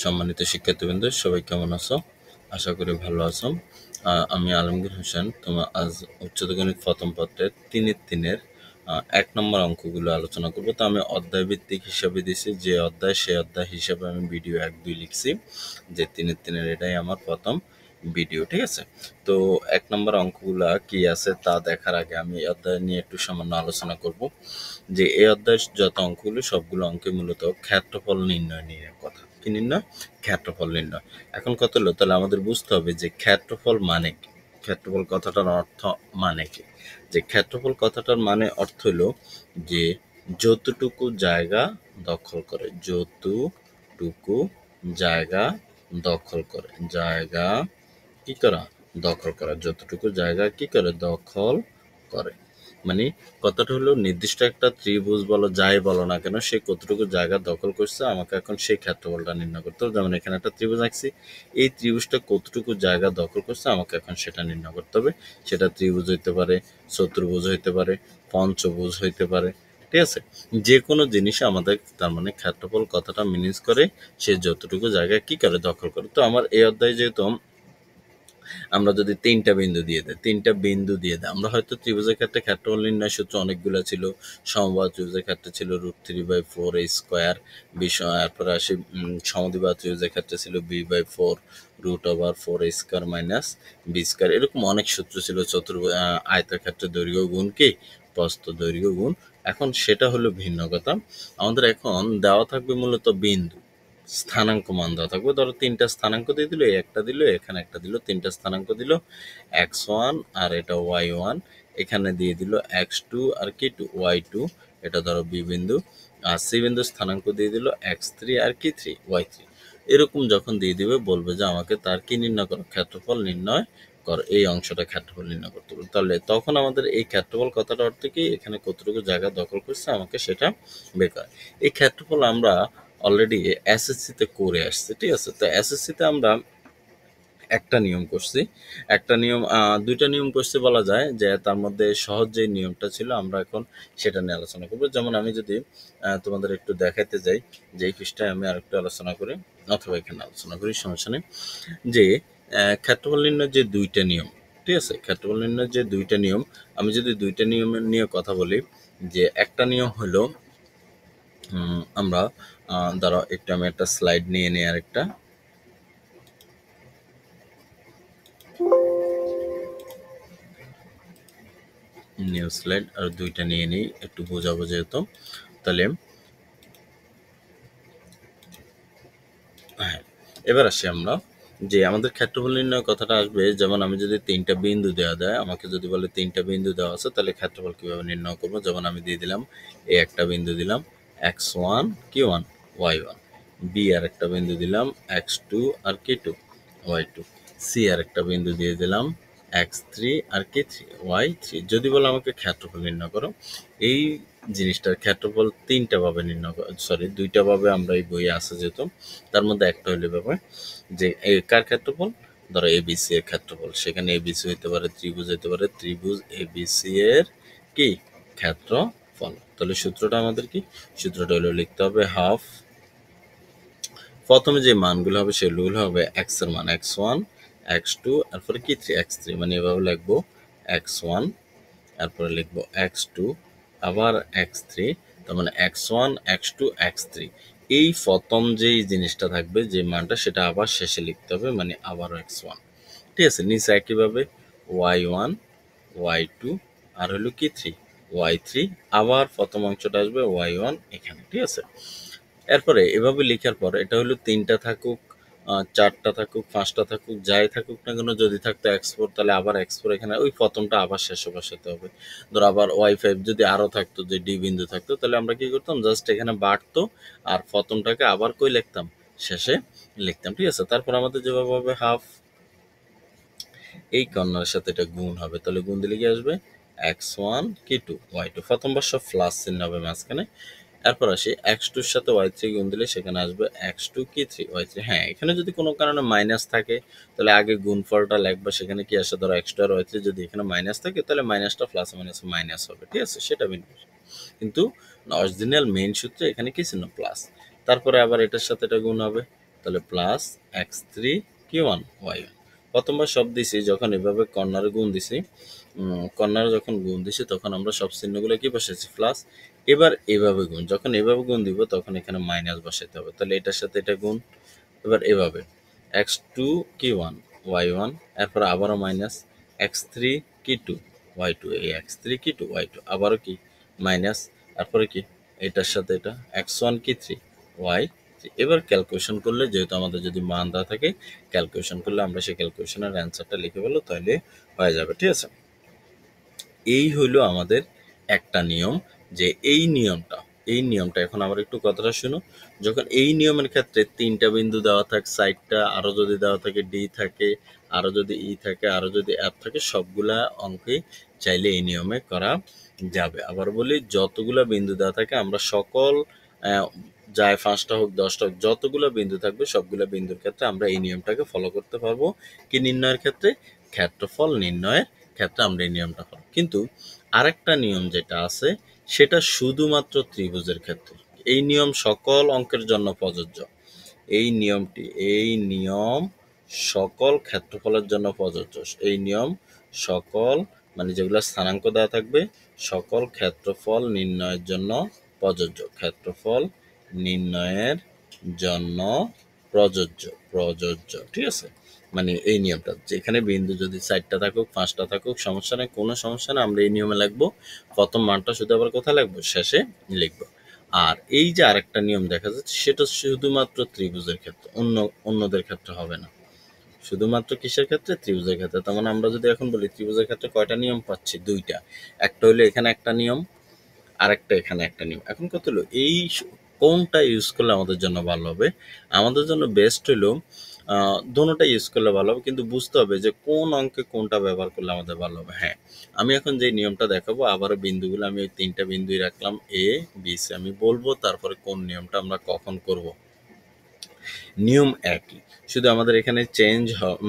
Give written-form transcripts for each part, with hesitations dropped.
সম্মানিত শিক্ষার্থীবৃন্দ, সবাই কেমন আছো? আশা করি ভালো আছো। আমি আলমগীর হোসেন। তোমার আজ উচ্চতর গণিত প্রথম পত্রের 3-এর 1 নম্বর অঙ্কগুলো আলোচনা করব। তো আমি অধ্যায় ভিত্তিক হিসাবে দিছি, যে অধ্যায় সেই অধ্যায় হিসাবে আমি ভিডিও 1-2 লিখছি, যে 3-এর এটাই আমার প্রথম ভিডিও। ঠিক আছে? তো 1 নম্বর অঙ্কগুলা কি আছে তা দেখার আগে আমি এই অধ্যায় নিয়ে একটু সামান্য আলোচনা করব। যে এই অধ্যায়ের যত অঙ্কগুলো সবগুলো অঙ্কে মূলত ক্ষেত্রফল নির্ণয় নিয়ে কথা। কি নির্ণয়? ক্ষেত্রফল নির্ণয়। এখন কত হলো, তাহলে আমাদের বুঝতে হবে যে ক্ষেত্রফল মানে কি। ক্ষেত্রফল কথাটার অর্থ মানে কি? যে ক্ষেত্রফল কথাটার মানে অর্থ হলো যে যতটুকু জায়গা দখল করে, যতটুকু জায়গা দখল করে, জায়গা কি করা? দখল করা। যতটুকু জায়গা কি করে? দখল করে। মানে কথাটা হলো নির্দিষ্ট একটা ত্রিভুজ বলো, যাই বলো না কেন, সে কতটুকু জায়গা দখল করছে আমাকে এখন সেই ক্ষেত্রফলটা নির্ণয় করতে হবে। যেমন এখানে একটা ত্রিভুজ আঁকছি, এই ত্রিভুজটা কতটুকু জায়গা দখল করছে আমাকে এখন সেটা নির্ণয় করতে হবে। সেটা ত্রিভুজ হইতে পারে, চতুর্ভুজ হইতে পারে, পঞ্চভুজ হইতে পারে। ঠিক আছে? যে কোনো জিনিস আমাদের তার মানে ক্ষেত্রফল কথাটা মিনিংস করে সে যতটুকু জায়গা কি করে? দখল করে। তো আমার এই অধ্যায়ে যেহেতু আমরা যদি 3টা বিন্দু দিয়ে দেয়, আমরা হয়তো ত্রিভুজের ক্ষেত্রে ক্ষেত্রফল নির্ণয় সূত্র অনেকগুলো ছিল। সমবাহু ত্রিভুজের ক্ষেত্রে ছিল √3/4 বিষয়। এরপরে আসি সমদ্বিবাহু ত্রিভুজের ক্ষেত্রে ছিল b/4 √4a² মাইনাস b²। এরকম অনেক সূত্র ছিল। আয়তের ক্ষেত্রে দৈর্ঘ্য গুণ কি? প্রস্থ। দৈর্ঘ্য গুণ। এখন সেটা হলো ভিন্ন কথা। আমাদের এখন দেওয়া থাকবে মূলত বিন্দু, স্থানাঙ্ক মান দেওয়া থাকবে। ধরো 3টা স্থানাঙ্ক দিয়ে দিল, একটা দিল, এখানে একটা দিল, 3টা স্থানাঙ্ক দিল, x1 আর এটা y1, এখানে দিয়ে দিল x2 আর কি 2 y2, এটা ধরো বি বিন্দু। আর সি বিন্দু স্থানাঙ্ক দিয়ে দিল x3 আর কি 3 y3। এরকম যখন দিয়ে দিবে বলবে যে আমাকে তার কি নির্ণয় করো? ক্ষেত্রফল নির্ণয় কর। এই অংশটা ক্ষেত্রফল নির্ণয় করতে হবে। তাহলে তখন আমাদের এই ক্ষেত্রফল কথাটা অর্থ কি? এখানে কতটুকু জায়গা দখল করছে আমাকে সেটা বের করা। এই ক্ষেত্রফল আমরা অলরেডি এসএসসিতে করে আসছে। ঠিক আছে? তো এসএসসিতে আমরা একটা নিয়ম করছি, একটা নিয়ম, দুইটা নিয়ম করছি বলা যায়। যে তার মধ্যে সহজ যে নিয়মটা ছিল আমরা এখন সেটা নিয়ে আলোচনা করব। যেমন আমি যদি তোমাদের একটু দেখাতে যাই, যে এই পৃষ্ঠায় আমি আরেকটু আলোচনা করি, অথবা এখানে আলোচনা করি, সমস্যা নেই। যে ক্ষেত্রফল নির্ণয়ের যে দুইটা নিয়ম, ঠিক আছে? ক্ষেত্রফল নির্ণয়ের যে দুইটা নিয়ম, আমি যদি দুইটা নিয়মের নিয়ে কথা বলি, যে একটা নিয়ম হলো আমরা ধরো একটু আমি একটা স্লাইড নিয়ে নিই, আরেকটা নিউ স্লাইড আর দুইটা নিয়ে নিই, একটু বোঝাবো যেহেতু। তাহলে হ্যাঁ, এবার আসি আমরা যে আমাদের ক্ষেত্রফল নির্ণয় কথাটা আসবে। যেমন আমি যদি 3টা বিন্দু দেওয়া দেয়, আমাকে যদি বলে 3টা বিন্দু দেওয়া আছে, তাহলে ক্ষেত্রফল কিভাবে নির্ণয় করবো? যেমন আমি দিয়ে দিলাম এই একটা বিন্দু দিলাম x1 কি 1 y1, বি আর একটা বিন্দু দিলাম x2 আর কি 2 y2, সি আর একটা বিন্দু দিয়ে দিলাম x3 আর কি 3 y3। যদি বলে আমাকে ক্ষেত্রফল নির্ণয় করো, এই জিনিসটার ক্ষেত্রফল 3টা ভাবে নির্ণয়, সরি 2টা ভাবে আমরা এই বইয়ে আছে যেহেতু, তার মধ্যে একটা হইলে ব্যাপার যে কার ক্ষেত্রফল? ধরো এবিসি এর ক্ষেত্রফল। সেখানে এবিসি হইতে পারে, ত্রিভুজ হইতে পারে, ত্রিভুজ এবিসি এর কি ক্ষেত্রফল। তাহলে সূত্রটা আমাদের কি? সূত্রটা হলো লিখতে হবে হাফ, প্রথমে যে মানগুলো হবে সেগুলো হবে এক্স এর মান x1 x2 তারপরে কি 3 x3, মানে এভাবে লিখবো x1, তারপরে লিখবো x2, আবার x3, তার মানে x1 x2 x3। এই প্রথম যেই জিনিসটা থাকবে, যে মানটা, সেটা আবার শেষে লিখতে হবে, মানে আবার x1। ঠিক আছে? নিচে একইভাবে y1 y2 আর হলো কি 3 y3, আবার প্রথম অংশটা আসবে y1 এখানে। ঠিক আছে? এরপরে এভাবে লেখার পর এটা হলো 3টা থাকুক, 4টা থাকুক, 5টা থাকুক, যাই থাকুক না কেন, যদি থাকতো x4 তাহলে আবার x4 এখানে ওই প্রথমটা আবার শেষে বসাতে হবে। ধর আবার y5 যদি আরও থাকতো, যে ডি বিন্দু থাকতো, তাহলে আমরা কি করতাম? জাস্ট এখানে বাড়তো আর প্রথমটাকে আবার কই লিখতাম? শেষে লিখতাম। ঠিক আছে? তারপর আমাদের যেভাবে হবে হাফ, এই কর্নারের সাথে এটা গুণ হবে, তাহলে গুণ দিলে কি আসবে? x1 কি 2 y2, প্রথম বার সব প্লাস চিহ্ন হবে মাঝখানে। এরপর আসি x2 এর সাথে y3 গুণ দিলে সেখানে আসবে x2 কি 3 y3। হ্যাঁ, এখানে যদি কোনো কারণে মাইনাস থাকে তাহলে আগে গুণফলটা লিখবা, সেখানে কি আসে? ধরো x2 আর y3 যদি এখানে মাইনাস থাকে তাহলে মাইনাসটা প্লাস মাইনাস মাইনাস হবে। ঠিক আছে? সেটা ভিন্ন, কিন্তু অরিজিনাল মেইন সূত্রে এখানে কি ছিল? প্লাস। তারপরে আবার এটার সাথে এটা গুণ হবে, তাহলে প্লাস x3 কি1 y1। প্রথমবার সব দিছি যখন এভাবে কর্নারে গুণ দিছি, কর্নারে যখন গুণ দিছি তখন আমরা সব চিহ্নগুলো কি বসাইছি প্লাস। এবার এভাবে গুণ, যখন এভাবে গুণ দিব তখন এখানে মাইনাস বসাইতে হবে। তাহলে এটার সাথে এটা গুণ, এবার এভাবে x2 কি1 y1, এরপর আবারও মাইনাস x3 কি2 y2, এই x3 কি2 y2 আবারও কি মাইনাস, তারপরে কি এটার সাথে এটা x1 কি3 y। এবার ক্যালকুলেশন করলে, যেহেতু আমাদের যদি মান দেওয়া থাকে ক্যালকুলেশন করলে আমরা সেই ক্যালকুলেশনের অ্যান্সারটা লিখে ফেলবো, তাহলে হয়ে যাবে। ঠিক আছে, এই হইলো আমাদের একটা নিয়ম, যে এই নিয়মটা এখন আবার একটু কথাটা শুনো। যখন এই নিয়মের ক্ষেত্রে 3টা বিন্দু দেওয়া থাকে, সাইডটা আরও যদি দেওয়া থাকে ডি থাকে, আরও যদি ই থাকে, আরও যদি অ্যাপ থাকে, সবগুলা অঙ্কে চাইলে এই নিয়মে করা যাবে। আবার বলি, যতগুলা বিন্দু দেওয়া থাকে আমরা সকল যায় 5টা হোক 10টা হোক, যতগুলো বিন্দু থাকবে সবগুলো বিন্দুর ক্ষেত্রে আমরা এই নিয়মটাকে ফলো করতে পারবো। কি নির্ণয়ের ক্ষেত্রে? ক্ষেত্রফল নির্ণয়ের ক্ষেত্রে আমরা এই নিয়মটা ফলো। কিন্তু আরেকটা নিয়ম যেটা আছে সেটা শুধুমাত্র ত্রিভুজের ক্ষেত্রে। এই নিয়ম সকল অঙ্কের জন্য প্রযোজ্য। এই নিয়ম সকল ক্ষেত্রফলের জন্য প্রযোজ্য। এই নিয়ম সকল, মানে যেগুলো স্থানাঙ্ক দেওয়া থাকবে, সকল ক্ষেত্রফল নির্ণয়ের জন্য প্রযোজ্য। ক্ষেত্রফল নির্ণয়ের জন্য প্রযোজ্য। ঠিক আছে, মানে এই নিয়মটা, যেখানে বিন্দু যদি 4টা থাকুক 5টা থাকুক সমস্যা নেই, কোনো সমস্যা নেই, আমরা এই নিয়মে লিখবো। প্রথম মানটা শুধু আবার কোথায় লিখবো? শেষে লিখবো। আর এই যে আরেকটা নিয়ম দেখা যাচ্ছে সেটা শুধুমাত্র ত্রিভুজের ক্ষেত্রে, অন্যদের ক্ষেত্রে হবে না। শুধুমাত্র কিসের ক্ষেত্রে? ত্রিভুজের ক্ষেত্রে। তার মানে আমরা যদি এখন বলি ত্রিভুজের ক্ষেত্রে কয়টা নিয়ম পাচ্ছি? 2টা। একটা হলো এখানে একটা নিয়ম, আরেকটা এখানে একটা নিয়ম। এখন কত হলো, এই কোনটা ইউজ করলে আমাদের জন্য ভালো হবে? আমাদের জন্য বেস্ট হলো দোনোটা ইউজ করলে ভালো হবে, কিন্তু বুঝতে হবে যে কোন অঙ্কে কোনটা ব্যবহার করলে আমাদের ভালো হবে। হ্যাঁ, আমি এখন যে নিয়মটা দেখাবো, আবারও বিন্দুগুলো আমি ওই 3টা বিন্দুই রাখলাম, এ বি সি। আমি বলবো তারপরে কোন নিয়মটা আমরা কখন করব। নিয়ম একই, শুধু আমাদের এখানে চেঞ্জ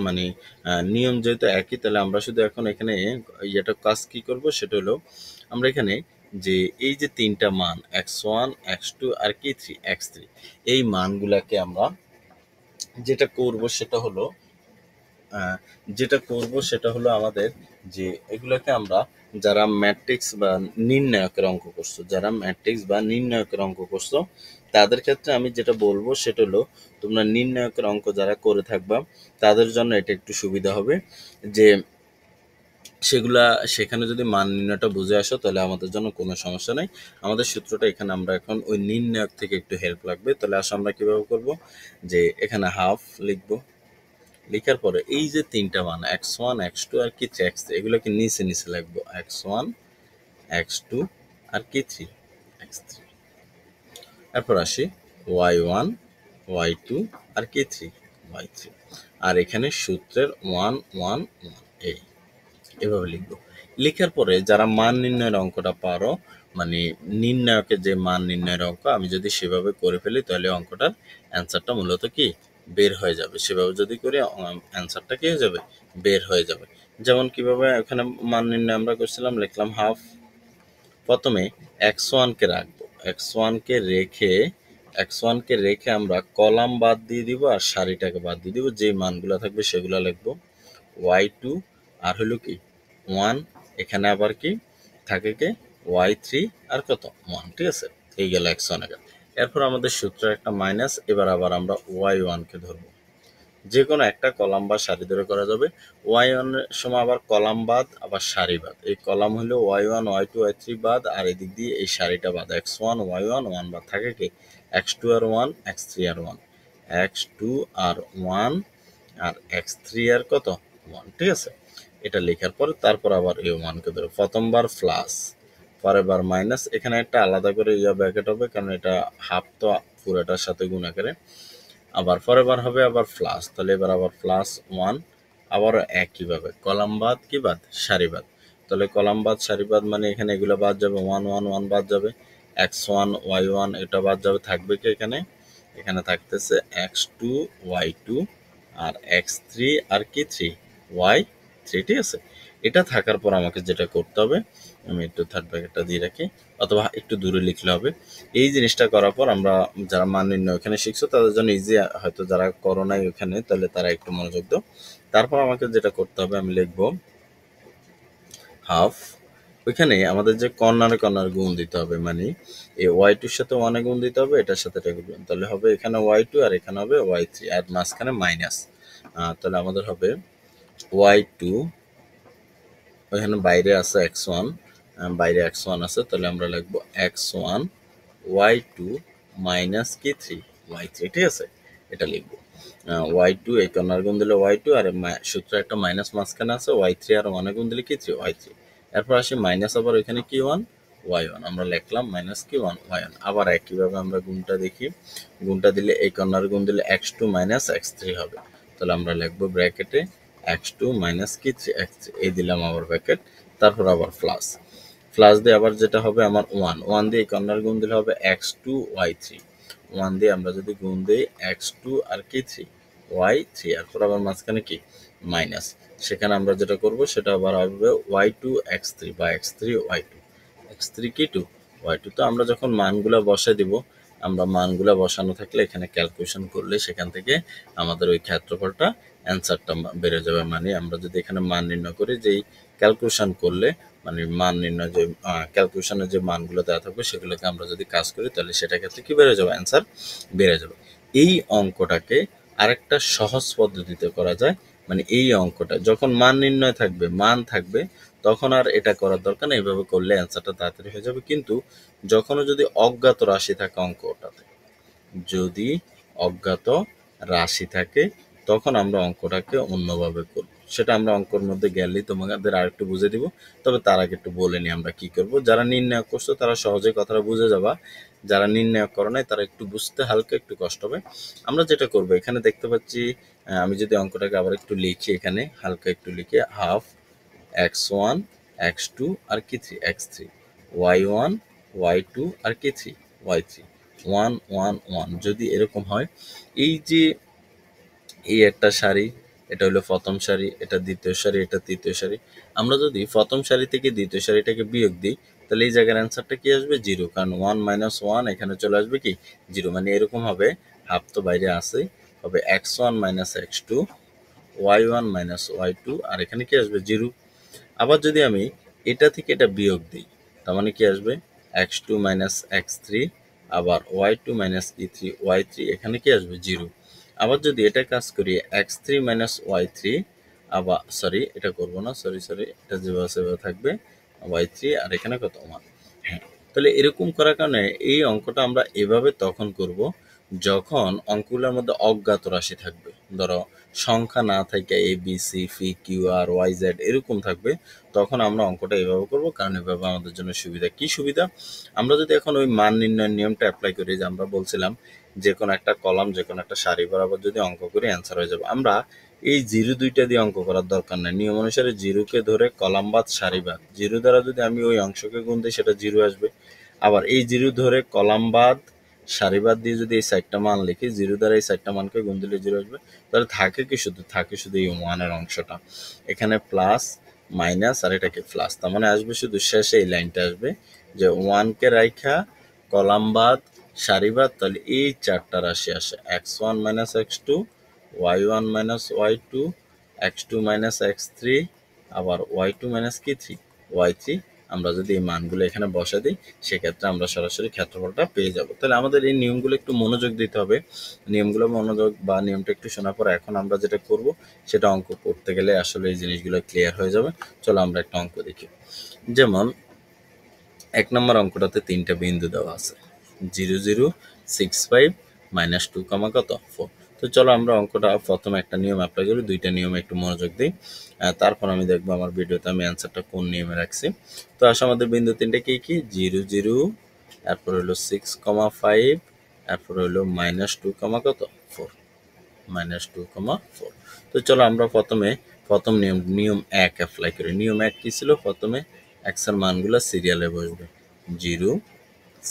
মানে নিয়ম যেহেতু একই, তাহলে আমরা শুধু এখন এখানে এটা কাজ কি করব, সেটা হলো আমরা এখানে যে এই যে 3টা মান x1 x2 আর কি 3 x3, এই মানগুলাকে আমরা যেটা করব সেটা হলো আমাদের যে এগুলোকে আমরা, যারা ম্যাট্রিক্স বা নির্ণায়কের অঙ্ক করছো তাদের ক্ষেত্রে আমি যেটা বলবো সেটা হলো, তোমরা নির্ণায়কের অঙ্ক যারা করে থাকবা তাদের জন্য এটা একটু সুবিধা হবে, যে সেখানে যদি মান নির্ণয়টা বুঝে আসো তাহলে আমাদের জন্য কোনো সমস্যা নেই। আমাদের সূত্রটা এখানে আমরা এখন ওই নির্ণায়ক থেকে একটু হেল্প লাগবে। তাহলে আসো আমরা কিভাবে করব, যে এখানে হাফ লিখবো, লেখার পরে এই যে 3টা মান x1 x2 আর কি x3, এগুলোকে নিচে লিখবো, x1 x2 আর কি 3 x3। এরপর আসি y1 y2 আর কি 3 y3, আর এখানে সূত্রের 1 1 1 এভাবে লিখবো। লেখার পরে যারা মান নির্ণয়ের অঙ্কটা পারো, মানে নির্ণায়কের যে মান নির্ণয়ের অঙ্ক, আমি যদি সেভাবে করে ফেলি তাহলে অঙ্কটার অ্যান্সারটা মূলত কি বের হয়ে যাবে। সেভাবে যদি করি অ্যান্সারটা কি হয়ে যাবে? বের হয়ে যাবে। যেমন কিভাবে এখানে মান নির্ণয় আমরা করছিলাম, লিখলাম হাফ। প্রথমে x1 কে রাখবো, x1 কে রেখে আমরা কলাম বাদ দিয়ে দিব আর সারিটাকে বাদ দিয়ে দিব, যে মানগুলো থাকবে সেগুলো লিখবো। y2 আর হলো কি 1, এখানে আবার কি থাকে কে y3 আর কত 1। ঠিক আছে, এই গেল x1 এর। এরপর আমাদের সূত্রের একটা মাইনাস, এবার আবার আমরা y1 কে ধরবো। যে কোনো একটা কলাম বা সারি ধরে করা যাবে। y1 এর সময় আবার কলাম বাদ আবার সারি বাদ, এই কলাম হলো y1 y2 y3 বাদ, আর এদিক দিয়ে এই সারিটা বাদ, x1 y1 1 বাদ থাকে কি x2 আর 1 x3 আর 1, x2 আর 1 আর x3 আর কত 1। ঠিক আছে, এটা লেখার পরে তারপর আবার এই 1কে ধরে প্রথমবার প্লাস, পরের বার মাইনাস, এখানে একটা আলাদা করে ব্র্যাকেট হবে কারণ এটা হাফ তো পুরোটার সাথে গুণ আকারে, আবার পরের বার হবে আবার প্লাস, তাহলে এবার আবার +1, আবারও একইভাবে কলাম বাদ কি বাদ সারি বাদ, তাহলে কলাম বাদ সারি বাদ মানে এখানে এগুলো বাদ যাবে, 1 1 1 বাদ যাবে, x1 y1 এটা বাদ যাবে, থাকবে কি এখানে থাকতেছে x2 y2 আর x3 আর কি 3 y3। ঠিক আছে, এটা থাকার পর আমাকে যেটা করতে হবে, আমি একটু থার্ড ব্র্যাকেটটা দিয়ে রাখি, অথবা একটু দূরে লিখলে হবে। এই জিনিসটা করার পর আমরা যারা মান নির্ণয় ওখানে শিখছো তাদের জন্য ইজি, হয়তো যারা করো নাই ওখানে তাহলে তারা একটু মনোযোগ দাও। তারপর আমাকে যেটা করতে হবে, আমি লিখবো হাফ, ওইখানে আমাদের যে কর্নারে কর্নার গুণ দিতে হবে, মানে এই y2 সাথে 1 গুণ দিতে হবে, এটার সাথে এটা গুণ, তাহলে হবে এখানে y2 আর এখানে হবে y3 আর মাঝখানে মাইনাস। তাহলে আমাদের হবে y2, ওইখানে বাইরে আছে x1, বাইরে x1 আছে, তাহলে আমরা লিখবো x1 y2 মাইনাস কি 3 y3, ঠিক আছে, এটা লিখবো। y2 এই কর্নার গুণ দিলে y2 আর সূত্র একটা মাইনাস মাঝখানে আছে, y3 আর 1 গুণ দিলে কি 3 y3। এরপর আসি মাইনাস, আবার ওইখানে কি 1 y1, আমরা লিখলাম মাইনাস কি 1 y1। আবার একইভাবে আমরা গুণটা দেখি, গুণটা দিলে এই কর্নার গুণ দিলে x2 মাইনাস x3 হবে, তাহলে আমরা লিখবো ব্র্যাকেটে x2 মাইনাস কি 3 x3, এই দিলাম আবার ব্র্যাকেট, তারপর আবার প্লাস, প্লাস দিয়ে আবার যেটা হবে আমার 1 দিয়ে এই কর্নার গুণ দিলে হবে x2 y3, 1 দিয়ে আমরা যদি গুণ দিই x2 আর কি 3 y3, এরপর আবার মাঝখানে কি মাইনাস, সেখানে আমরা যেটা করব সেটা আবার হবে y2 x3 বা x3 y2, x3 কি 2 y2। তো আমরা যখন মানগুলা বসাই দিব, আমরা মানগুলা বসানো থাকলে এখানে ক্যালকুলেশন করলে সেখান থেকে আমাদের ওই ক্ষেত্রফলটা অ্যান্সারটা বেড়ে যাবে। মানে আমরা যদি এখানে মান নির্ণয় করি, যেই ক্যালকুলেশন করলে মানে মান নির্ণয় যে ক্যালকুলেশনের যে মানগুলো দেওয়া থাকবে সেগুলোকে আমরা যদি কাজ করি তাহলে সেটা ক্ষেত্রে কি বেড়ে যাবে, অ্যান্সার বেড়ে যাবে। এই অঙ্কটাকে আরেকটা সহজ পদ্ধতিতে করা যায়, মানে এই অঙ্কটা যখন মান নির্ণয় থাকবে, মান থাকবে, তখন আর এটা করার দরকার নেই, এইভাবে করলে অ্যান্সারটা তাড়াতাড়ি হয়ে যাবে। কিন্তু যখনও যদি অজ্ঞাত রাশি থাকে অঙ্কটাতে, যদি অজ্ঞাত রাশি থাকে তখন আমরা অঙ্কটাকে অন্যভাবে করব, সেটা আমরা অঙ্কর মধ্যে গেলেই তোমাদের আর একটু বুঝে দিব। তবে তার আগে একটু বলে নিই আমরা কি করব। যারা নির্ণয় করছো তারা সহজে কথাটা বুঝে যাবা, যারা নির্ণয় করো নাই তারা একটু বুঝতে হালকা একটু কষ্ট হবে। আমরা যেটা করব, এখানে দেখতে পাচ্ছি, আমি যদি অঙ্কটাকে আবার একটু লিখি, এখানে হালকা একটু লিখে হাফ x1 x2 আর কি 3 x3 y1 y2 আর কি 3 y3 1 1 1, যদি এরকম হয়, এই যে এই একটা সারি, এটা হলো প্রথম সারি, এটা দ্বিতীয় সারি, এটা তৃতীয় সারি, আমরা যদি প্রথম সারি থেকে দ্বিতীয় সারিটাকে বিয়োগ দিই তাহলে এই জায়গার অ্যান্সারটা কি আসবে 0, কারণ 1 - 1 এখানে চলে আসবে কি 0, মানে এরকম হবে, হাফ তো বাইরে আছে, হবে x1 - x2 y1 - y2 আর এখানে কি আসবে 0। আবার যদি আমি এটা থেকে এটা বিয়োগ দিই, তার মানে কি আসবে x2 - x3, আবার y2 - e3 y3, এখানে কি আসবে 0। আবার যদি এটা কাজ করি x3 - y3, আবার সরি এটা করব না, সরি এটা যেভাবে সেভাবে থাকবে y3 আর এখানে কত 1। হ্যাঁ, তাহলে এরকম করার কারণে এই অঙ্কটা আমরা এভাবে তখন করব যখন অঙ্কগুলোর মধ্যে অজ্ঞাত রাশি থাকবে, ধরো সংখ্যা না থাকে A B C P Q R Y Z এরকম থাকবে, তখন আমরা অঙ্কটা এভাবে করব, কারণ এভাবে আমাদের জন্য সুবিধা। কি সুবিধা, আমরা যদি এখন ওই মান নির্ণয়ের নিয়মটা অ্যাপ্লাই করি, যে আমরা বলছিলাম যে কোনো একটা কলাম যে কোনো একটা সারি বরাবর যদি অঙ্ক করি অ্যান্সার হয়ে যাবে, আমরা এই জিরো দুইটা দিয়ে অঙ্ক করার দরকার নেই। নিয়ম অনুসারে জিরোকে ধরে কলাম বাদ সারি বাদ, জিরো দ্বারা যদি আমি ওই অংশকে গুণ দিই সেটা জিরো আসবে। আবার এই জিরো ধরে কলাম বাদ সারিবাদ দিয়ে যদি এই সাইডটা মান লিখি, জিরো দ্বারা এই সাইডটা মানকে গুণ দিলে জিরো আসবে। তাহলে থাকে কি, শুধু থাকে শুধু এই ওয়ানের অংশটা, এখানে প্লাস মাইনাস আর এটাকে প্লাস, তার মানে আসবে শুধু শেষে এই লাইনটা আসবে যে ওয়ানকে রাইখা কলাম বাদ সারিবাদ, তাহলে এই চারটা রাশি আসে x1 - x2 y1 - y2 x2 - x3 আবার y2 - কি 3 y3। আমরা যদি এই মানগুলো এখানে বসা দিই সেক্ষেত্রে আমরা সরাসরি ক্ষেত্রফলটা পেয়ে যাব। তাহলে আমাদের এই নিয়মগুলো একটু মনোযোগ দিতে হবে, নিয়মগুলো মনোযোগ বা নিয়মটা একটু শোনার পর এখন আমরা যেটা করব সেটা অঙ্ক করতে গেলে আসলে এই জিনিসগুলো ক্লিয়ার হয়ে যাবে। চলো আমরা একটা অঙ্ক দেখি। যেমন 1 নম্বর অঙ্কটাতে 3টা বিন্দু দেওয়া আছে, 0 0 6 5 -2, কত 4। তো চলো আমরা অঙ্কটা প্রথমে একটা নিয়ম অ্যাপ্লাই করি, দুইটা নিয়মে একটু মনোযোগ দিই, তারপর আমি দেখবো আমার ভিডিওতে আমি অ্যান্সারটা কোন নিয়মে রাখছি। তো আসলে আমাদের বিন্দু 3টা কি কি, 0 0, তারপর হলো 6, 5, তারপর হলো -2, কত 4, -2, 4। তো চলো আমরা প্রথম নিয়ম 1 অ্যাপ্লাই করি। নিয়ম 1 কি ছিল, প্রথমে x এর মানগুলো সিরিয়ালে বসবে, 0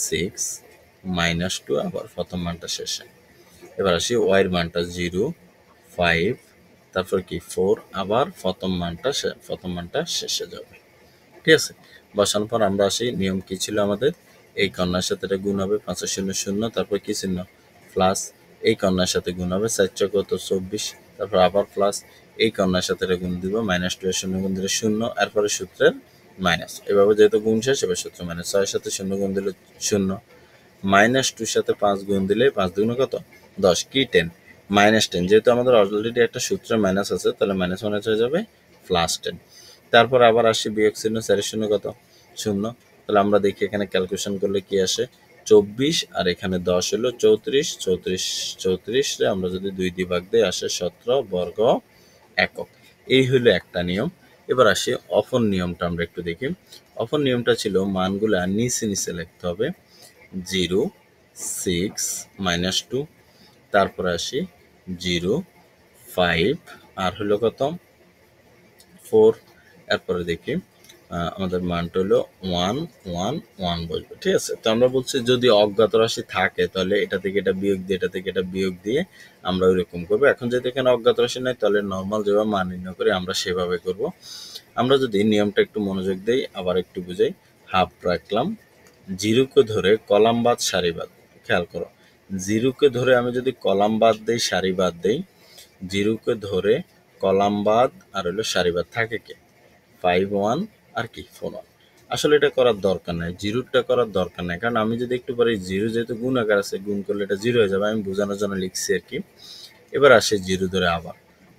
6 -2, আবার প্রথম মানটা শেষে। এবার আসি y এর মানটা 0 5, তারপর কি 4 আবার প্রথম মানটা শেষে যাবে। ঠিক আছে, বসানোর পর আমরা আসি নিয়ম কি ছিল আমাদের, এই কর্নার সাথে এটা গুণ হবে 5 শূন্য শূন্য, তারপর কি চিহ্ন প্লাস, এই কর্নার সাথে গুণ হবে 4 × কত 24, তারপর আবার প্লাস, এই কর্নার সাথে এটা গুণ দিব -2 এর শূন্য গুণ দিলে শূন্য, এরপরে সূত্রের মাইনাস, এভাবে যেহেতু গুণ শেষ এবার সূত্র মাইনাস, 6 এর সাথে শূন্য গুণ দিলে শূন্য, -2 সাথে 5 গুণ দিলে 5 দুগুণে কত 10, কি 10 -10, যেহেতু আমাদের অলরেডি একটা সূত্রে মাইনাস আছে তাহলে মাইনাস মাইনাস হয়ে যাবে +10। তারপর আবার আসি বিয়োগ চিহ্ন, 4 এর শূন্য কত শূন্য, তাহলে আমরা দেখি এখানে ক্যালকুলেশন করলে কি আসে 24 আর এখানে 10 হলো 34, 34 রে আমরা যদি 2 দিয়ে ভাগ দিই আসে 17 বর্গ একক। এই হলো একটা নিয়ম। এবার আসি অপর নিয়মটা আমরা একটু দেখি। অপর নিয়মটা ছিল মানগুলা নিচে নিচে লিখতে হবে, 0 6 -2, তারপরে আসি 0 5 আর হলো কত 4, এরপরে দেখি আমাদের মানটা হলো 1 1 1 বসবে। ঠিক আছে, তো আমরা বলছি যদি অজ্ঞাত রাশি থাকে তাহলে এটা থেকে এটা বিয়োগ দিয়ে এটা থেকে এটা বিয়োগ দিয়ে আমরা ওইরকম করবো। এখন যদি এখানে অজ্ঞাত রাশি নাই তাহলে নর্মাল যেভাবে মান নির্ণয় করি আমরা সেভাবে করব। আমরা যদি নিয়মটা একটু মনোযোগ দিই আবার একটু বুঝাই, হাফ রাখলাম, 0কে ধরে কলাম বাদ সারি বাদ, খেয়াল করো 0কে ধরে আমি যদি কলাম বাদ দেই সারি বাদ দেই, 0কে ধরে কলাম বাদ আর হলো সারি বাদ থাকে কি 5 1 আর কি 4 1। আসলে এটা করার দরকার নাই, জিরোটা করার দরকার নাই, কারণ আমি যদি একটু পরে জিরো যেহেতু গুণ আকার আছে গুণ করলে এটা জিরো হয়ে যাবে, আমি বোঝানোর জন্য লিখছি আর কি। এবার আসে জিরো ধরে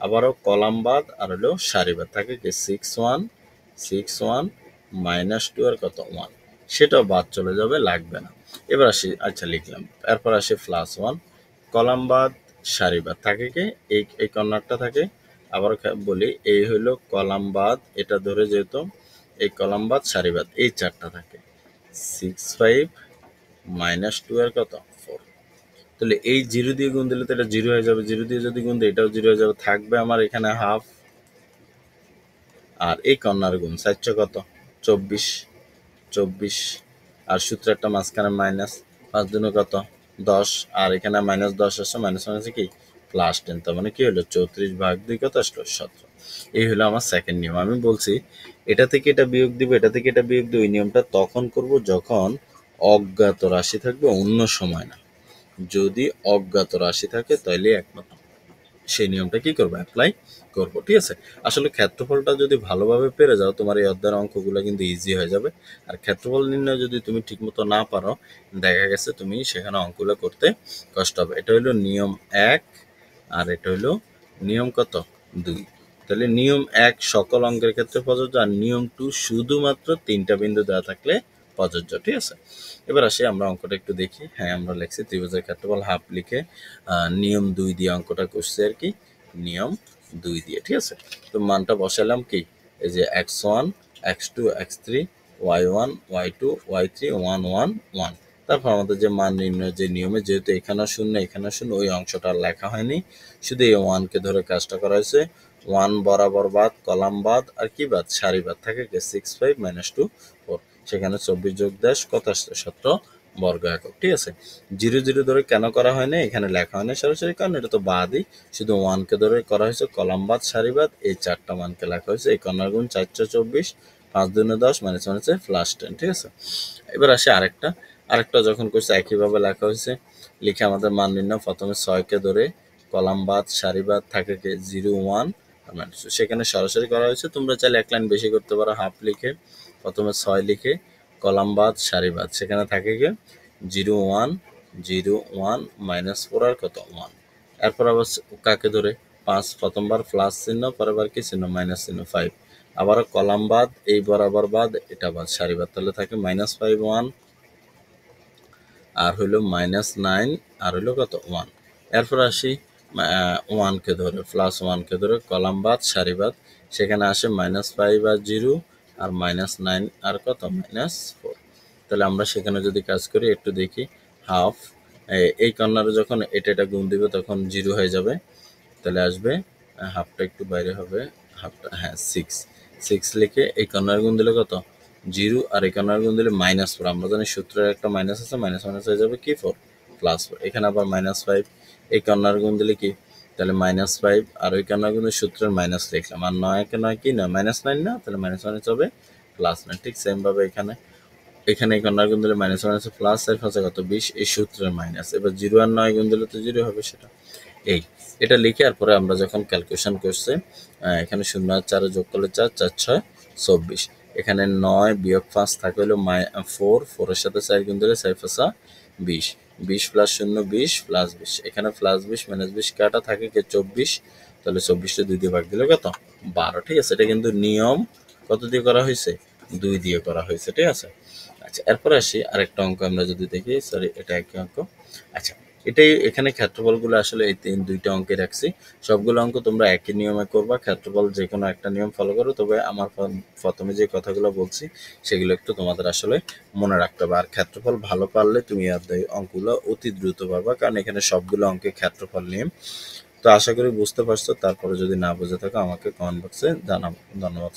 আবারও কলাম বাদ আর হলো সারি বাদ থাকে কি 6 1 6 1 -2 আর কত 1, সেটাও বাদ চলে যাবে, লাগবে না। এবার আসি, আচ্ছা লিখলাম, এরপর আসে +1 কলাম বাদ সারি বাদ থাকে কি এই কর্নারটা থাকে। আবার বলি এই হইলো কলাম বাদ, এটা ধরে যেহেতু এই কলাম বাদ সারি বাদ এই চারটা থাকে 6 5 -2 আর কত 4, তাহলে এই 0 দিয়ে গুণ দিলে তো এটা 0 হয়ে যাবে, 0 দিয়ে যদি গুণ দিই এটাও 0 হয়ে যাবে, থাকবে আমার এখানে হাফ, আর এই কর্নার গুণ 4 কত 24 24, আর সূত্র একটা মাঝখানে মাইনাস, 5 দুনে কত 10, আর এখানে -10 আসছে, মাইনাস মাইনাসে কি +10, তার মানে কি হলো 34 ভাগ 2 কত আসলো 17। এই হলো আমার সেকেন্ড নিয়ম। আমি বলছি এটা থেকে এটা বিয়োগ দিব, এটা থেকে এটা বিয়োগ দিব, ওই নিয়মটা তখন করব যখন অজ্ঞাত রাশি থাকবে, অন্য সময় না। যদি অজ্ঞাত রাশি থাকে তাহলে একমাত্র সেই নিয়মটা কি করবো অ্যাপ্লাই করবো। ঠিক আছে, আসলে ক্ষেত্রফলটা যদি ভালোভাবে পেরে যাও তোমার এই অধ্যায়ের অঙ্কগুলো কিন্তু ইজি হয়ে যাবে। আর ক্ষেত্রফল নির্ণয় যদি তুমি ঠিকমতো না পারো দেখা গেছে তুমি সেখানে অঙ্কগুলো করতে কষ্ট হবে। এটা হলো নিয়ম 1 আর এটা হলো নিয়ম কত 2। তাহলে নিয়ম 1 সকল অঙ্কের ক্ষেত্রে প্রযোজ্য, আর নিয়ম 2 শুধুমাত্র 3টা বিন্দু দেওয়া থাকলে প্রযোজ্য। ঠিক আছে, এবার আসি আমরা অঙ্কটা একটু দেখি। হ্যাঁ, আমরা লিখছি ত্রিভুজের ক্ষেত্রফল হাফ লিখে নিয়ম 2 দিয়ে অঙ্কটা করছি আর কি, নিয়ম 2 দিয়ে। ঠিক আছে, তো মানটা বসালাম কি এই যে x1 x2 x3 y1 y2 y3 1 1 1, তারপর আমাদের যে মান নির্ণয় যে নিয়মে যেহেতু এখানে শূন্য এখানে শূন্য ওই অংশটা আর লেখা হয়নি, শুধু এই 1কে ধরে কাজটা করা হয়েছে। 1 বরাবর বাদ কলাম বাদ আর কি বাদ সারি বাদ থাকে 6 5 -2 4, সেখানে 24 যোগ 10 কত আসছে 17 বর্গ একক। ঠিক আছে, 0 0 ধরে কেন করা হয় না এখানে লেখা হয় না সরাসরি, কারণ এটা তো বাদই, শুধু 1কে ধরে করা হয়েছে কলাম বাদ সারি বাদ, এই চারটা মানকে লেখা হয়েছে। এই কর্নার গুণ 4 4 24 5 2 10 মাইনাস মাইনাসে +10। ঠিক আছে, এবার আসে আরেকটা যখন করছে একইভাবে লেখা হয়েছে, লিখে আমাদের মান নির্ণয় প্রথমে 6কে ধরে কলাম বাদ সারি বাদ থাকে 0 1, সেখানে সরাসরি করা হয়েছে। তোমরা চাইলে এক লাইন বেশি করতে পারো, হাফ লিখে প্রথমে 6 লিখে কলাম বাদ সারি বাদ সেখানে থাকে 0 1 0 1 -4 আর কত 1, এরপর আবার কাকে ধরে 5 প্রথমবার প্লাস চিহ্ন পরেরবার কি চিহ্ন মাইনাস চিহ্ন 5, আবার কলাম বাদ এই বরাবর বাদ এটা বাদ সারি বাদ, তাহলে থাকে -5 1 আর হইলো -9 আর হইলো কত 1। এরপর আসি 1কে ধরে +1কে ধরে কলাম বাদ সারি বাদ সেখানে আসে -5 আর 0 আর -9 আর কত -4। তাহলে আমরা সেখানে যদি কাজ করি একটু দেখি, হাফ এই কর্নারে যখন এটা গুণ দিবে তখন 0 হয়ে যাবে, তাহলে আসবে হাফটা একটু বাইরে হবে, হাফটা হ্যাঁ 6 লিখে এই কর্নার গুণ দিলে কত 0 আর এই কর্নার গুণ দিলে -4, আমরা জানি সূত্রের একটা মাইনাস আছে, মাইনাস মাইনাস হয়ে যাবে কি 4 +4, এখানে আবার -5 এই কর্নার গুণ দিলে কি তাহলে -5 আর ওইখানে কিন্তু সূত্রের মাইনাস লিখলাম, আর 9 কে 9 কি না -9 না, তাহলে -1 হবে +9। ঠিক সেম ভাবে এখানে এই কর্নার গুণ দিলে -1 আছে প্লাস 4 5 কত 20, এই সূত্রের মাইনাস। এবার 0 আর 9 গুণ দিলে তো 0 হবে সেটা। এটা লিখে আর পরে আমরা যখন ক্যালকুলেশন করছি এখানে 0 আর 4 যোগ করলে 4 4 6 24, এখানে 9 বিয়োগ 5 থাকে হলো 4, 4 এর সাথে 4 গুণ দিলে 4 5 20, 20 প্লাস 0 20 প্লাস 20, এখানে প্লাস 20 মাইনাস 20 কাটা থাকে কি 24, তাহলে 24 টা 2 দিয়ে ভাগ দিলে কত 12। ঠিক আছে, এটা কিন্তু নিয়ম কত দিয়ে করা হয়েছে, 2 দিয়ে করা হয়েছে। ঠিক আছে, আচ্ছা এরপরে আসি আরেকটা অঙ্ক আমরা যদি দেখি, সরি এটা একই অঙ্ক। আচ্ছা এটাই এখানে ক্ষেত্রফলগুলো আসলে এই দুইটা অঙ্কে রাখছি, সবগুলো অঙ্ক তোমরা একই নিয়মে করবা, ক্ষেত্রফল যে কোনো একটা নিয়ম ফলো করো। তবে আমার প্রথমে যে কথাগুলো বলছি সেগুলো একটু তোমাদের আসলে মনে রাখতে হবে, আর ক্ষেত্রফল ভালো পারলে তুমি আর অঙ্কগুলো অতি দ্রুত পারবা, কারণ এখানে সবগুলো অঙ্কে ক্ষেত্রফল নিয়ম। তো আশা করি বুঝতে পারছো, তারপরে যদি না বুঝে থাকো আমাকে কমেন্ট বক্সে জানাবো। ধন্যবাদ।